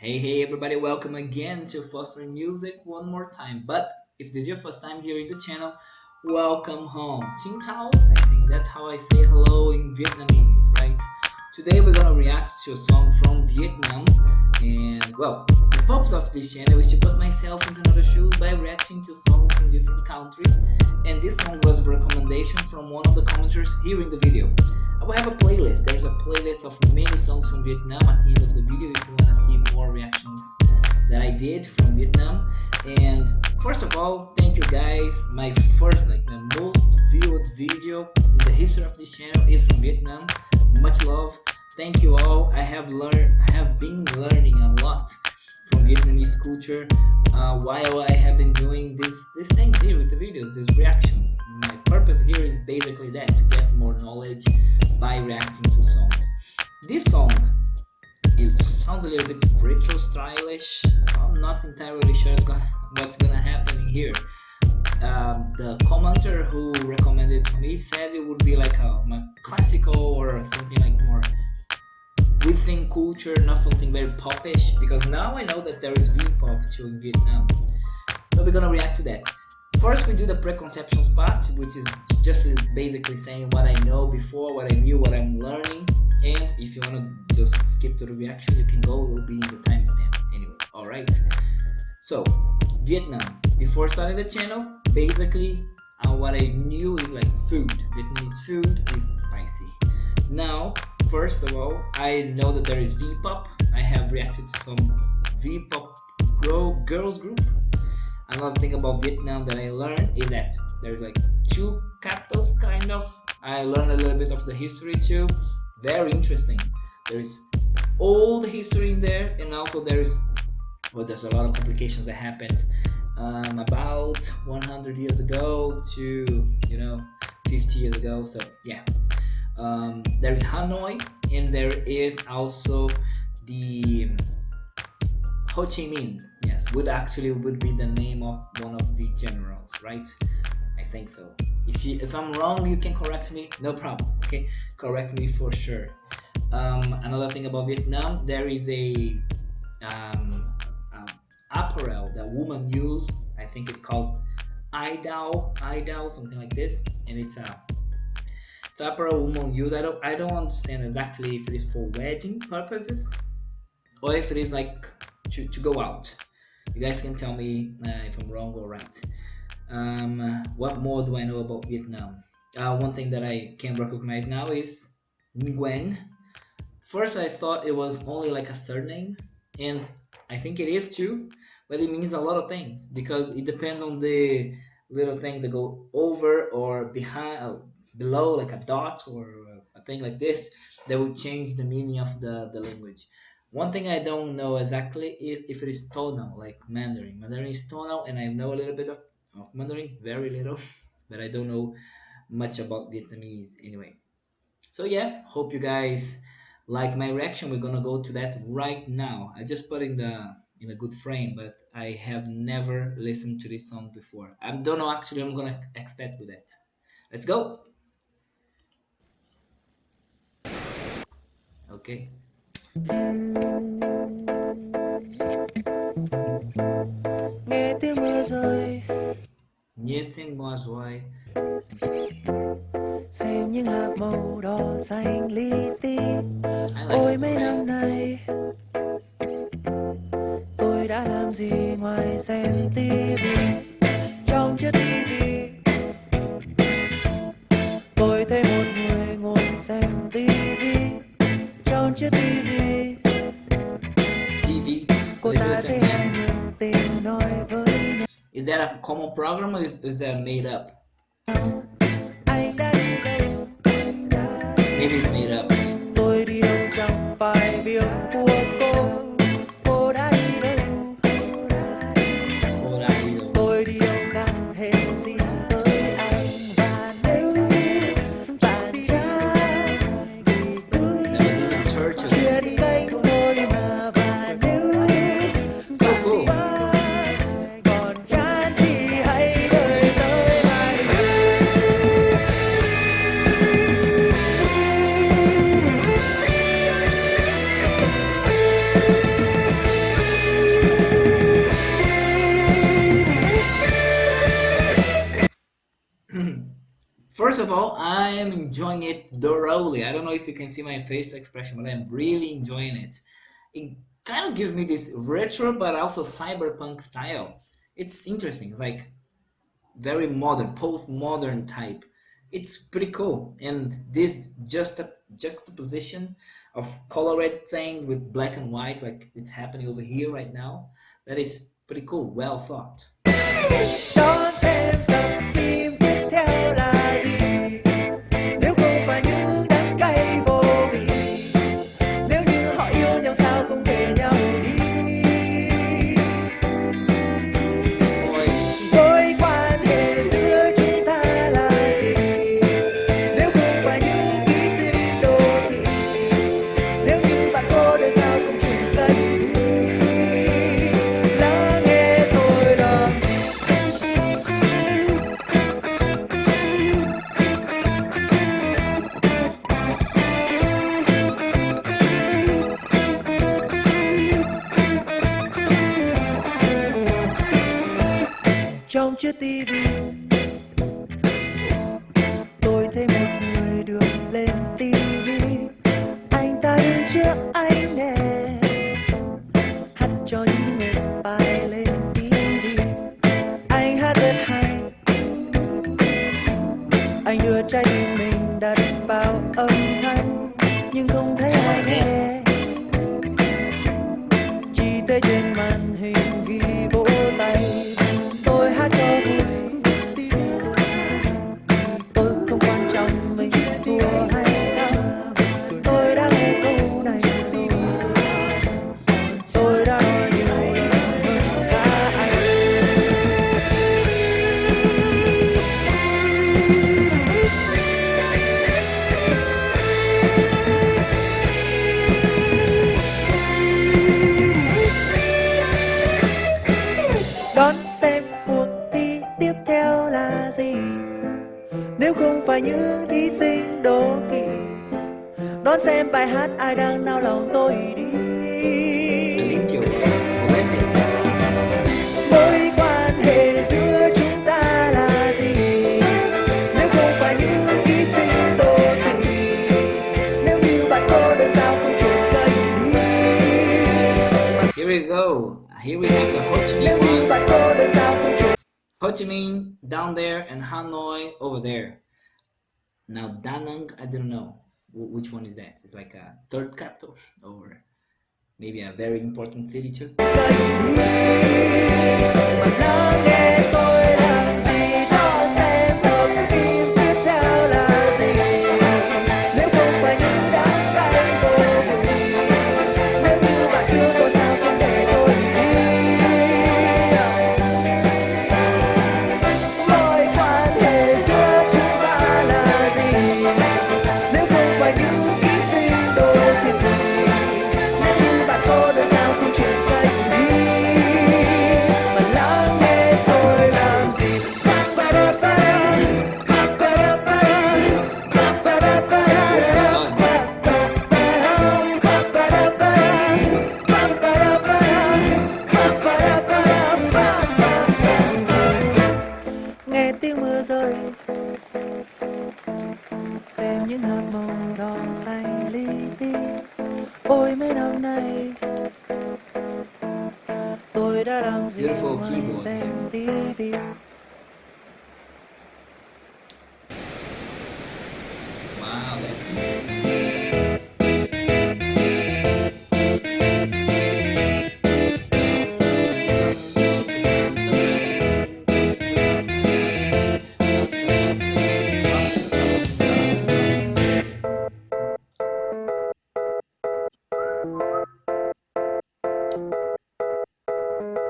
Hey everybody, welcome again to Fostering Music one more time. But if this is your first time here in the channel, welcome home. Xin chào, I think that's how I say hello in Vietnamese, right? Today we're gonna react to a song from Vietnam, and well, the purpose of this channel is to put myself into another shoes by reacting to songs from different countries, and this song was a recommendation from one of the commenters here in the video. I will have a playlist. There's a playlist of many songs from Vietnam at the end of the video if you want to see more reactions that I did from Vietnam. And first of all, thank you guys. My most viewed video in the history of this channel is from Vietnam. Much love. Thank you all. I have been learning a lot from Vietnamese culture while I have been doing this thing here with the videos, these reactions. My purpose here is basically that, to get more knowledge by reacting to songs. This song, it sounds a little bit retro stylish, so I'm not entirely sure what's gonna happen in here. The commenter who recommended to me said it would be like a classical or something like more within culture, not something very popish, because now I know that there is V-pop too in Vietnam. So we're gonna react to that. First we do the preconceptions part, which is just basically saying what I know before, what I knew, what I'm learning. And if you wanna just skip to the reaction, you can go, it will be in the timestamp anyway. Alright, so Vietnam. Before starting the channel, basically what I knew is like food. Vietnamese food is spicy. Now, first of all, I know that there is V-pop. I have reacted to some V-pop girls group. Another thing about Vietnam that I learned is that there's like two capitals, kind of. I learned a little bit of the history too. Very interesting. There is old history in there, and also there's a lot of complications that happened about 100 years ago to 50 years ago. So yeah. There is Hanoi, and there is also the Ho Chi Minh. Yes, would be the name of one of the generals, right? I think so. If I'm wrong, you can correct me, no problem. Okay, correct me for sure. Another thing about Vietnam, there is a apparel that women use. I think it's called I Dao, something like this, and it's apparel women use. I don't understand exactly if it is for wedding purposes or if it is like to go out. You guys can tell me if I'm wrong or right. What more do I know about Vietnam? One thing that I can recognize now is Nguyen. First I thought it was only like a surname, and I think it is too, but it means a lot of things because it depends on the little things that go over or behind, below, like a dot or a thing like this, that will change the meaning of the language. One thing I don't know exactly is if it is tonal, like Mandarin. Mandarin is tonal, and I know a little bit of Mandarin, very little, but I don't know much about Vietnamese anyway. So yeah, hope you guys like my reaction. We're gonna go to that right now. I just put in a good frame, but I have never listened to this song before. I don't know actually. I'm gonna expect with that. Let's go. Okay. Nghe tiếng mưa rơi, Nghe tiếng mưa rơi, xem những hạt màu đỏ xanh li ti. like Ôi mấy năm nay tôi đã làm gì ngoài xem tivi. Trong chiếc tivi tôi thấy một người ngồi xem tivi. Trong chiếc tivi cô ta thấy hai người tình nói với nhau. Is that a common program or is that made up? Anh đã đi đâu? Maybe it's made up. Tôi đi đâu chẳng phải việc của cô. Cô đã đi đâu? Tôi đi đâu chẳng hề gì tới anh. Và nếu bạn chắc thì cứ chia đi cách thôi mà. Và nếu bạn cool. còn chán thì hãy đợi tới mai. first of all, I am enjoying it thoroughly. I don't know if you can see my face expression, but I'm really enjoying it. It kind of gives me this retro but also cyberpunk style. It's interesting. It's like very modern, post-modern type. It's pretty cool. And this just a juxtaposition of colored things with black and white, like it's happening over here right now, that is pretty cool, well thought. Đón xem tập phim tiếp theo là gì? Nếu không phải những đắng cay vô vị, nếu như họ yêu nhau sao không để nhau đi? Boys, Mối quan hệ giữa chúng ta là gì? Nếu không phải những ký sinh đô thị, nếu như bạn cô đơn sao không chịu cất đi? Lắng nghe tôi làm gì? Trong chiếc tivi tôi thấy một người được lên tivi, anh ta đứng trước ánh đèn hát cho những người bài lên tivi. Anh hát rất hay, anh đưa trái tim mình đặt vào âm thanh nhưng không thấy ai nghe, chỉ thấy trên màn hình ghi vỗ tay. Tôi hát cho vui, tôi không quan trọng mình thua hay thắng. Tôi đã nghe câu này rồi, tôi đã nói nhiều lần hơn cả anh. Đón xem cuộc thi tiếp theo là gì? Nếu không phải những thí sinh đố kỵ, đón xem bài hát ai đang nao lòng tôi đi. Olympic. Mối quan hệ giữa chúng ta là gì? Nếu không phải những ký sinh đô thị, nếu như bạn cô đơn sao không chịu cất đi? Here we go. Here we have the Ho Chi Nếu Minh như one. bạn cô đơn sao không chịu? Ho Chi Minh down there and Hanoi over there. Now Da Nang, I don't know which one is that. It's like a third capital or maybe a very important city too. Mà lắng nghe tôi làm gì? Đón xem tập phim tiếp theo là gì? Nếu không phải những đắng cay vô vị, nếu như bạn yêu tôi sao không để tôi đi? Mối quan hệ giữa chúng ta là gì? Nếu không phải những ký sinh đô thị, nếu như bạn cô đơn sao không chịu cất đi? Mà lắng nghe tôi làm gì? Nghe tiếng mưa rơi, xem những hạt màu đỏ xanh li ti. Ôi mấy năm nay tôi đã làm gì Beautiful ngoài keyboard. xem tivi? Wow, that's amazing.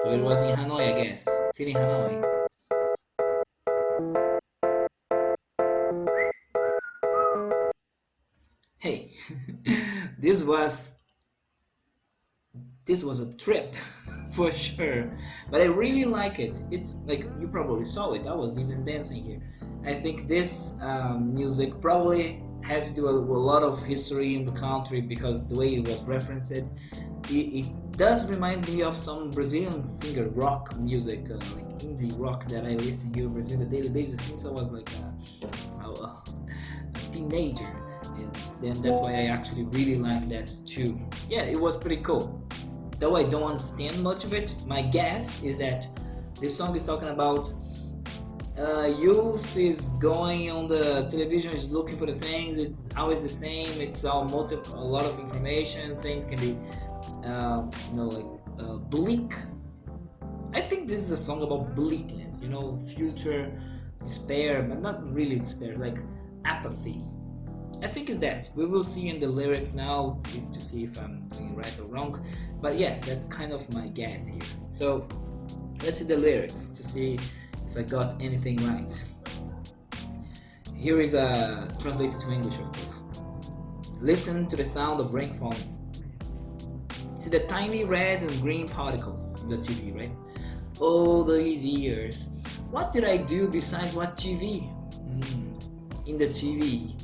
So it was in Hanoi, I guess. City Hanoi. Hey, this was a trip for sure, but I really like it. It's like you probably saw it. I was even dancing here. I think this music probably has to do with a lot of history in the country because the way it was referenced, it does remind me of some Brazilian singer rock music, like indie rock that I listen here in Brazil on a daily basis since I was like a teenager, and then that's why I actually really like that too. Yeah, it was pretty cool. Though I don't understand much of it, my guess is that this song is talking about youth is going on the television, is looking for the things. It's always the same. It's a lot of information. Things can be, bleak. I think this is a song about bleakness. Future despair, but not really despair. It's like apathy. I think it's that. We will see in the lyrics now to see if I'm doing right or wrong. But yes, that's kind of my guess here. So let's see the lyrics to see if I got anything right. Here is a translated to English, of course. Listen to the sound of rain falling. See the tiny red and green particles in the TV, right? All these years, what did I do besides watch TV? In the TV,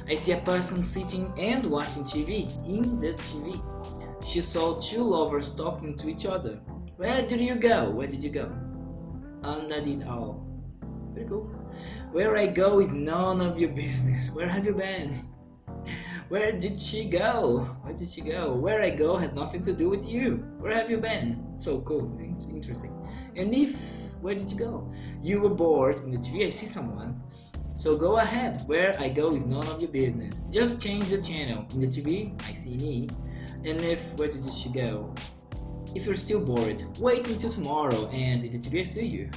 I see a person sitting and watching TV. In the TV, she saw two lovers talking to each other. Where did you go? Where did you go? Under it all. Pretty cool. Where I go is none of your business. Where have you been? Where did she go? Where did she go? Where I go has nothing to do with you. Where have you been? So cool. It's interesting. And where did you go? You were bored in the TV. I see someone. So go ahead. Where I go is none of your business. Just change the channel. In the TV, I see me. And where did she go? If you're still bored, wait until tomorrow, and in the TV I see you.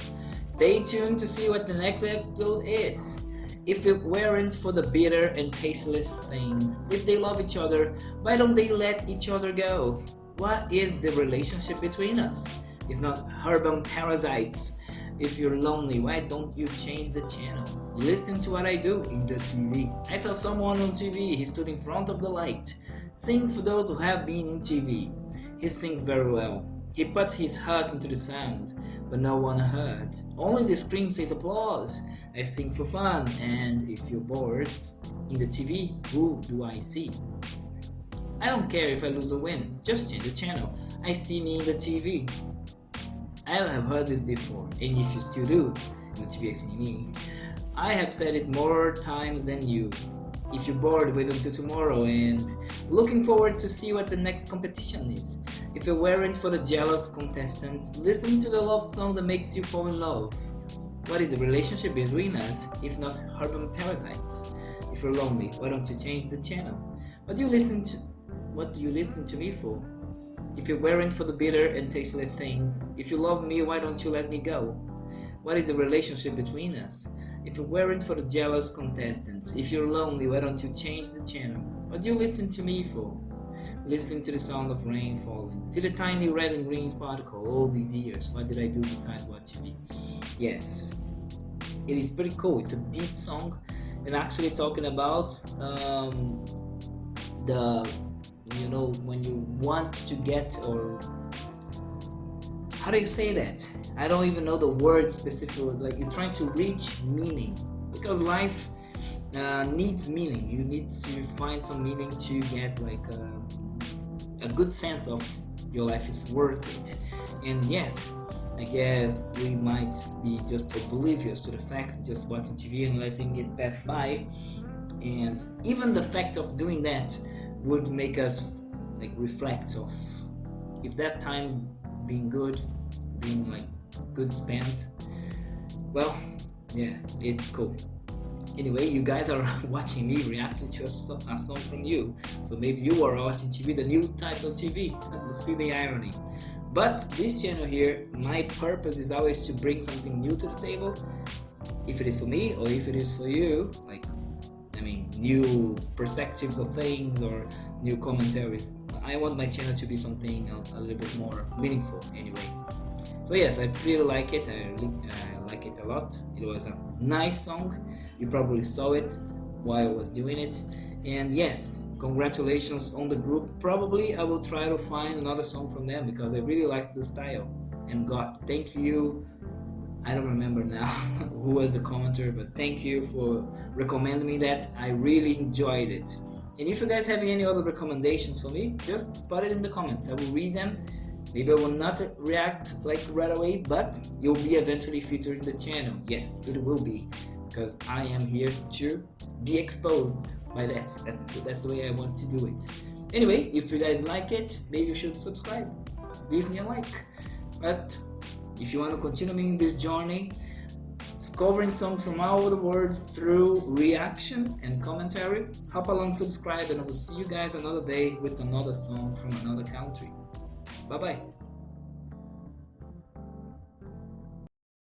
Stay tuned to see what the next episode is. If it weren't for the bitter and tasteless things, if they love each other, why don't they let each other go? What is the relationship between us? If not urban parasites. If you're lonely, why don't you change the channel? Listen to what I do in the TV. I saw someone on TV, he stood in front of the light. Sing for those who have been in TV. He sings very well. He put his heart into the sound, but no one heard. Only the screen says applause. I sing for fun, and if you're bored, in the TV, who do I see? I don't care if I lose or win, just change the channel. I see me in the TV. I have heard this before, and if you still do, in the TV I see me. I have said it more times than you. If you're bored, wait until tomorrow, and looking forward to see what the next competition is. If it weren't for the jealous contestants, listen to the love song that makes you fall in love. What is the relationship between us, if not urban parasites? If you're lonely, why don't you change the channel? What do you listen to me for? If it weren't for the bitter and tasteless things, if you love me, why don't you let me go? What is the relationship between us? If it weren't for the jealous contestants, if you're lonely, why don't you change the channel? What do you listen to me for? Listen to the sound of rain falling. See the tiny red and green particle all these years. What did I do besides watching me? Yes, it is pretty cool. It's a deep song, and actually talking about when you want to get, or how do you say that? I don't even know the word specifically. Like you're trying to reach meaning, because life needs meaning. You need to find some meaning to get like a good sense of your life is worth it. And yes, I guess we might be just oblivious to the fact, just watching TV and letting it pass by. And even the fact of doing that would make us like reflect of if that time being good, being like good spent. Well, yeah, it's cool. Anyway, you guys are watching me reacting to a song from you, so maybe you are watching TV, the new type of TV. You see the irony. But this channel here, my purpose is always to bring something new to the table, if it is for me or if it is for you, like new perspectives of things or new commentaries. I want my channel to be something a little bit more meaningful anyway. So yes, I really like it. I like it a lot. It was a nice song. You probably saw it while I was doing it. And yes, congratulations on the group. Probably I will try to find another song from them because I really like the style. And God, thank you. I don't remember now who was the commenter, but thank you for recommending me that. I really enjoyed it. And if you guys have any other recommendations for me, just put it in the comments. I will read them. Maybe I will not react like right away, but you'll be eventually featured in the channel. Yes, it will be. because I am here to be exposed by that. That's the way I want to do it. Anyway, if you guys like it, maybe you should subscribe, leave me a like. But if you want to continue me in this journey, discovering songs from all over the world through reaction and commentary, hop along, subscribe, and I will see you guys another day with another song from another country. Bye bye.